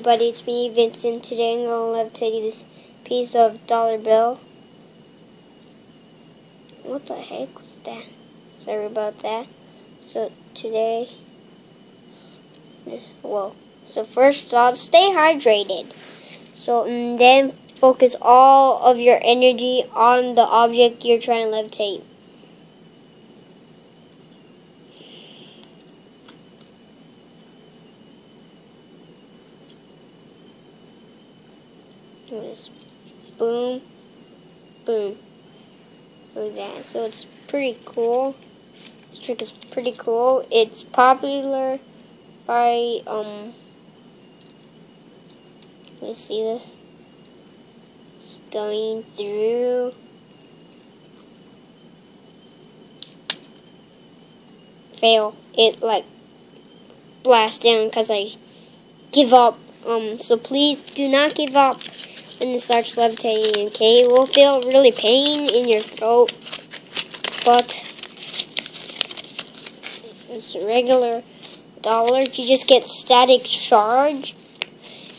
everybody, it's me, Vincent. Today I'm going to levitate you this piece of dollar bill. What the heck was that? Sorry about that. So today, so first off, stay hydrated. So and then focus all of your energy on the object you're trying to levitate. This boom, boom. Look at that. So it's pretty cool. This trick is pretty cool. It's popular by let me see this. It's going through. Fail. It like blasts down because I give up. So please do not give up when it starts levitating, okay? It will feel really pain in your throat, but it's a regular dollar. You just get static charge,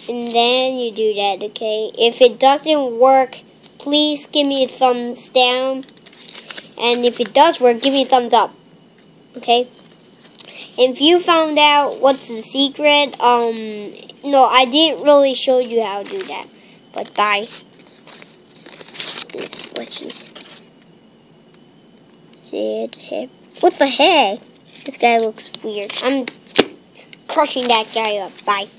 and then you do that, okay? If it doesn't work, please give me a thumbs down, and if it does work, give me a thumbs up, okay? If you found out what's the secret, no, I didn't really show you how to do that. But bye. What the heck? This guy looks weird. I'm crushing that guy up. Bye.